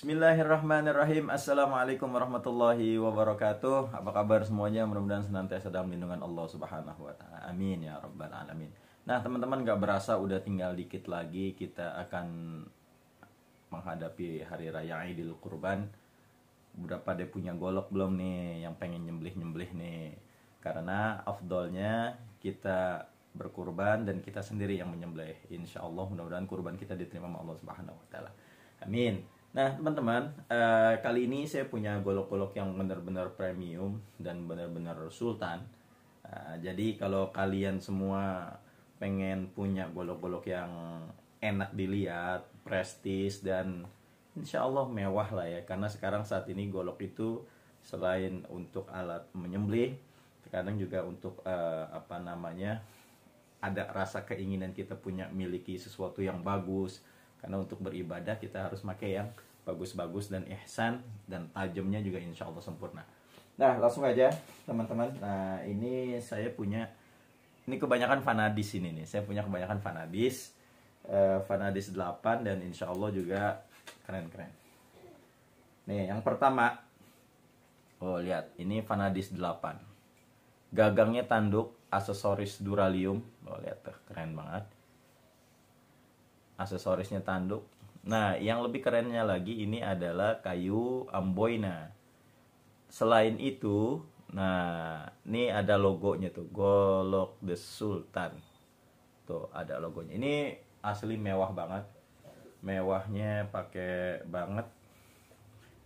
Bismillahirrahmanirrahim. Assalamualaikum warahmatullahi wabarakatuh. Apa kabar semuanya? Mudah-mudahan senantiasa dalam lindungan Allah Subhanahu wa taala. Amin ya rabbal alamin. Nah, teman-teman, gak berasa udah tinggal dikit lagi kita akan menghadapi hari raya Idul Kurban. Udah pada punya golok belum nih yang pengen nyembelih-nyembelih nih? Karena afdolnya kita berkurban dan kita sendiri yang menyembelih. Insya Allah mudah-mudahan kurban kita diterima sama Allah Subhanahu wa taala. Amin. Nah, teman-teman, kali ini saya punya golok-golok yang benar-benar premium dan benar-benar sultan. Jadi kalau kalian semua pengen punya golok-golok yang enak dilihat, prestis, dan insya Allah mewah lah ya. Karena sekarang saat ini golok itu selain untuk alat menyembelih, terkadang juga untuk ada rasa keinginan kita punya miliki sesuatu yang bagus. Karena untuk beribadah kita harus pakai yang bagus-bagus dan ihsan, dan tajamnya juga insya Allah sempurna. Nah, langsung aja teman-teman. Nah, ini saya punya, ini kebanyakan Vanadis ini nih. Saya punya kebanyakan Vanadis, Vanadis 8, dan insya Allah juga keren-keren. Nih, yang pertama, oh lihat, ini Vanadis 8. Gagangnya tanduk, aksesoris duralium. Oh lihat tuh, keren banget. Aksesorisnya tanduk. Nah, yang lebih kerennya lagi ini adalah kayu amboina. Selain itu, nah, ini ada logonya tuh, Golok the Sultan. Tuh, ada logonya. Ini asli mewah banget. Mewahnya pakai banget.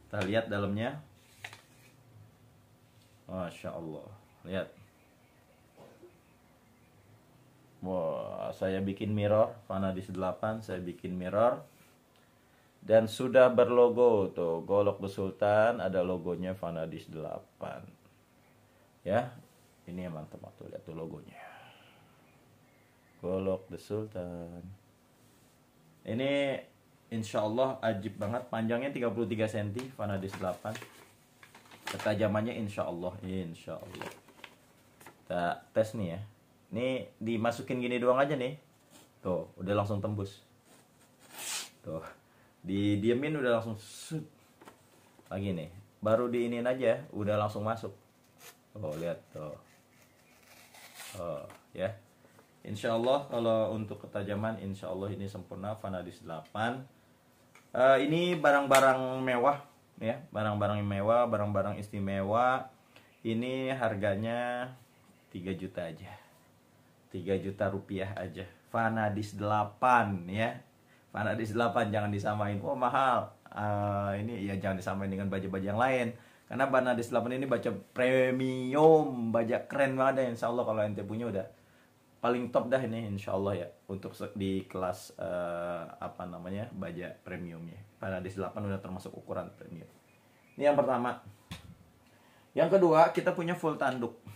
Kita lihat dalamnya. Masya Allah. Lihat. Wah, saya bikin mirror Vanadis 8, saya bikin mirror dan sudah berlogo tuh Golok the Sultan, ada logonya Vanadis 8. Ya, ini mantap tuh, lihat tuh logonya. Golok the Sultan. Ini insya Allah ajib banget, panjangnya 33 cm Vanadis 8. Ketajamannya insya Allah. Kita tes nih ya. Ini dimasukin gini doang aja nih. Tuh, udah langsung tembus. Tuh. Didiemin udah langsung shoot. Lagi nih. Baru diinin aja udah langsung masuk. Tuh, lihat tuh. Oh, ya. Insya Allah kalau untuk ketajaman insya Allah ini sempurna Vanadis 8. Ini barang-barang mewah ya, barang-barang mewah, barang-barang istimewa. Ini harganya 3 juta aja. 3 juta rupiah aja. Vanadis 8 ya. Vanadis 8 jangan disamain. Oh, mahal. Ini ya jangan disamain dengan baja-baja yang lain. Karena Vanadis 8 ini baja premium, baja keren banget ya. Insya Allah kalau ente punya udah paling top dah ini insya Allah ya. Untuk di kelas baja premiumnya. Vanadis 8 udah termasuk ukuran premium. Ini yang pertama. Yang kedua, kita punya full tanduk.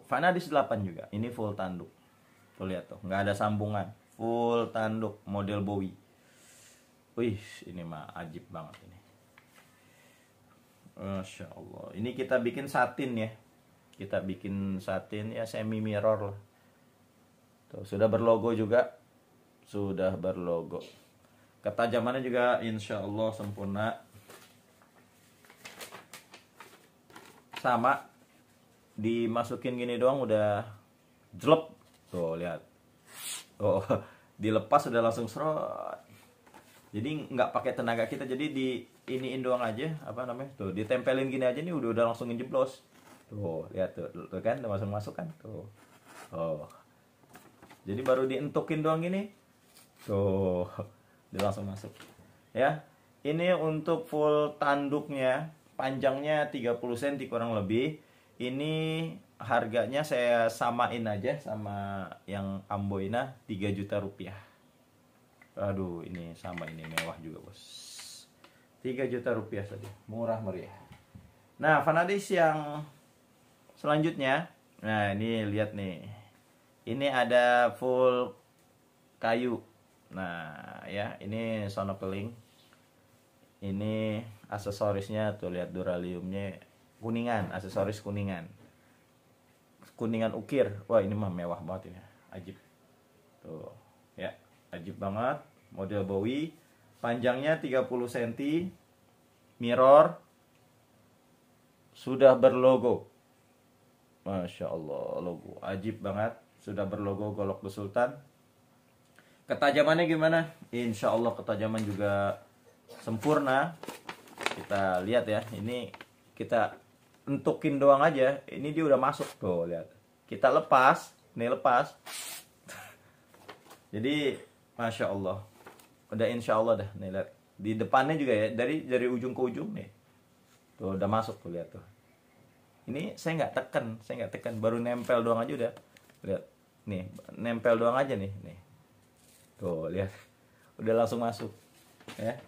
Vanadis 8 juga. Ini full tanduk. Tuh lihat tuh, nggak ada sambungan. Full tanduk model Bowie. Wih, ini mah ajib banget ini. Masya Allah. Ini kita bikin satin ya. Kita bikin satin ya, semi mirror lah. Tuh, sudah berlogo juga. Sudah berlogo. Ketajamannya juga insya Allah sempurna. Sama. Dimasukin gini doang udah jelek. Tuh lihat. Oh, dilepas udah langsung serot. Jadi nggak pakai tenaga kita, jadi di iniin doang aja, tuh ditempelin gini aja nih udah langsung ngejeblos. Tuh lihat tuh kan udah masuk kan tuh. Oh. Jadi baru dientukin doang gini. Tuh, udah langsung masuk. Ya. Ini untuk full tanduknya, panjangnya 30 cm kurang lebih. Ini harganya saya samain aja sama yang amboina, 3 juta rupiah. Aduh, ini sama, ini mewah juga bos. 3 juta rupiah saja, murah meriah. Nah, Vanadis yang selanjutnya, nah ini lihat nih. Ini ada full kayu. Nah ya, ini sonokeling. Ini aksesorisnya tuh, lihat duraliumnya kuningan, aksesoris kuningan ukir. Wah, ini mah mewah banget ini, ajib tuh ya, ajib banget, model Bowie. panjangnya 30 cm, mirror, sudah berlogo. Masya Allah, logo ajib banget, sudah berlogo golok The Sultan. Ketajamannya gimana? Insya Allah ketajaman juga sempurna. Kita lihat ya, ini kita entukin doang aja, ini dia udah masuk tuh, lihat. Kita lepas, ini lepas. Jadi Masya Allah, udah insya Allah dah, nih lihat. Di depannya juga ya, dari ujung ke ujung nih, tuh udah masuk tuh, lihat tuh. Ini saya nggak tekan, baru nempel doang aja udah, lihat. Nih, nempel doang aja nih. Tuh, lihat. Udah langsung masuk. Ya.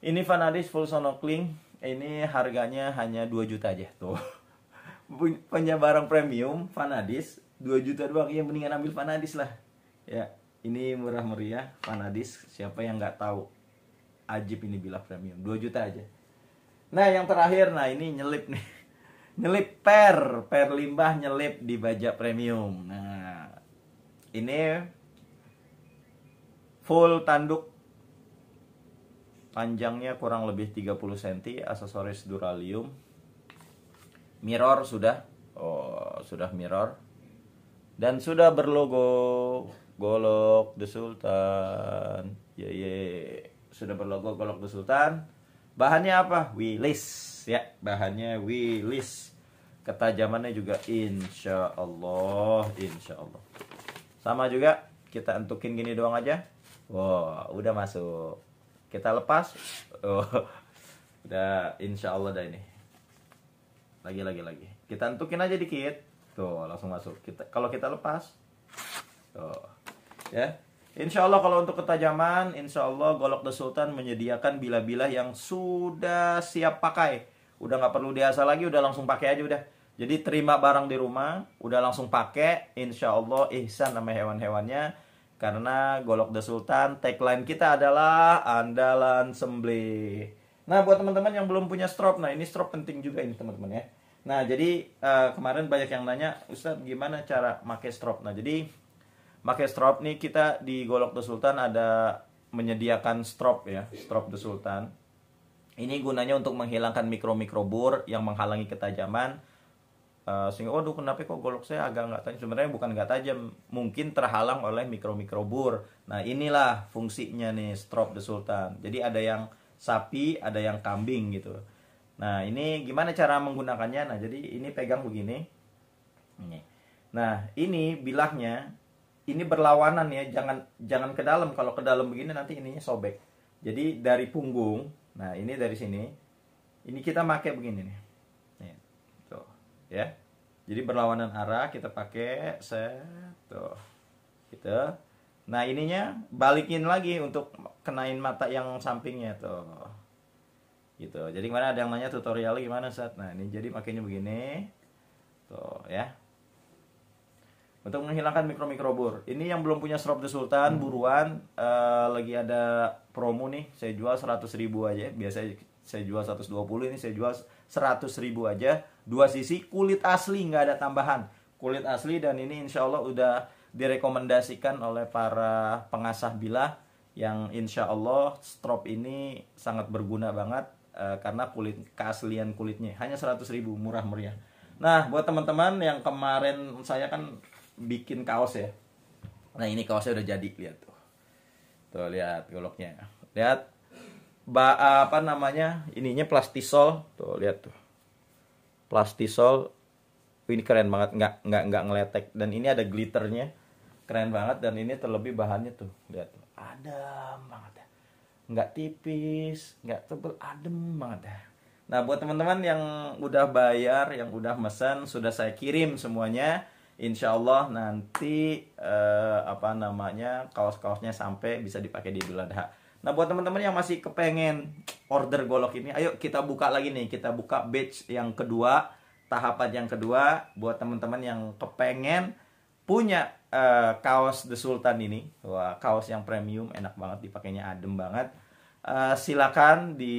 Ini Vanadis full sonokling. Ini harganya hanya 2 juta aja. Tuh. Punya barang premium Vanadis 2 juta doang. Ya mendingan ambil Vanadis lah. Ya, ini murah meriah Vanadis. Siapa yang nggak tahu? Ajib ini bilah premium. 2 juta aja. Nah, yang terakhir, nah ini nyelip nih. Nyelip per limbah nyelip di baja premium. Nah, ini full tanduk, panjangnya kurang lebih 30 cm, aksesoris duralium, mirror sudah, sudah mirror, dan sudah berlogo golok The Sultan. Sudah berlogo golok The Sultan. Bahannya apa? Willis ya, bahannya Willis. Ketajamannya juga insya Allah. Sama juga, kita entukin gini doang aja. Wow, udah masuk. Kita lepas. Udah insya Allah dah ini. Lagi. Kita entukin aja dikit. Tuh, langsung masuk. Kalau kita lepas. Tuh. Ya. Insya Allah kalau untuk ketajaman, insya Allah golok The Sultan menyediakan bilah-bilah yang sudah siap pakai. Udah nggak perlu diasah lagi, udah langsung pakai aja udah. Jadi terima barang di rumah, udah langsung pakai. Insya Allah ihsan sama hewan-hewannya. Karena golok The Sultan, tagline kita adalah andalan sembelih. Nah, buat teman-teman yang belum punya strop, nah ini strop penting juga ini teman-teman ya. Nah, jadi kemarin banyak yang nanya, Ustadz gimana cara pakai strop? Nah, jadi pakai strop nih, kita di golok The Sultan ada menyediakan strop ya, strop The Sultan. Ini gunanya untuk menghilangkan mikro-mikrobur yang menghalangi ketajaman. Sehingga waduh, kenapa kok golok saya agak nggak tajam? Sebenarnya bukan nggak tajam, mungkin terhalang oleh mikro-mikrobur. Nah, inilah fungsinya nih strop The Sultan. Jadi ada yang sapi, ada yang kambing gitu. Nah, ini gimana cara menggunakannya? Nah, jadi ini pegang begini. Nah, ini bilahnya ini berlawanan ya, jangan ke dalam. Kalau ke dalam begini nanti ininya sobek. Jadi dari punggung, nah ini dari sini, ini kita pakai begini nih. Tuh, ya. Jadi berlawanan arah kita pakai tuh. Gitu. Nah, ininya balikin lagi untuk kenain mata yang sampingnya tuh. Gitu. Jadi gimana, ada yang nanya tutorial gimana saat. Nah, ini jadi makanya begini. Tuh, ya. Untuk menghilangkan mikro-mikrobur. Ini yang belum punya strop The Sultan, buruan. Lagi ada promo nih. Saya jual 100.000 aja. Biasanya saya jual 120, ini saya jual 100.000 aja. 2 sisi, kulit asli, nggak ada tambahan. Kulit asli, dan ini insya Allah udah direkomendasikan oleh para pengasah bilah. Yang insya Allah strop ini sangat berguna banget. Karena keaslian kulitnya. Hanya 100.000, murah meriah. Nah, buat teman-teman yang kemarin saya kan bikin kaos ya. Nah, ini kaosnya udah jadi, lihat tuh. Tuh, lihat goloknya. Lihat apa namanya? Ininya plastisol. Tuh, lihat tuh. Plastisol. Ini keren banget, nggak ngeletek, dan ini ada glitternya. Keren banget, dan ini terlebih bahannya tuh. Lihat tuh. Adem banget ya. Nggak tipis, nggak tebel, adem banget ya. Nah, buat teman-teman yang udah bayar, yang udah mesen, sudah saya kirim semuanya. Insya Allah nanti kaos-kaosnya sampai bisa dipakai di Idul Adha. Nah, buat teman-teman yang masih kepengen order golok ini, ayo kita buka lagi nih. Kita buka batch yang kedua, tahapan yang kedua. Buat teman-teman yang kepengen punya kaos The Sultan ini, wah, kaos yang premium, enak banget dipakainya, adem banget. Silakan di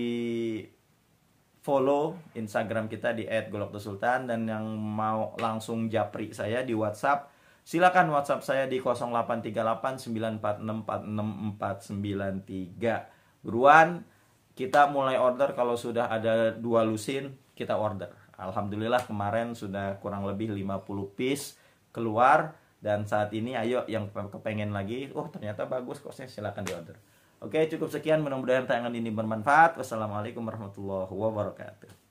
follow Instagram kita di @golokthesultan, dan yang mau langsung japri saya di WhatsApp, silakan WhatsApp saya di 0838 946 46493. Buruan kita mulai order, kalau sudah ada 2 lusin kita order. Alhamdulillah kemarin sudah kurang lebih 50 piece keluar, dan saat ini ayo yang kepengen lagi, oh ternyata bagus kok, saya silakan di order. Oke, cukup sekian, mudah-mudahan tayangan ini bermanfaat. Wassalamualaikum warahmatullahi wabarakatuh.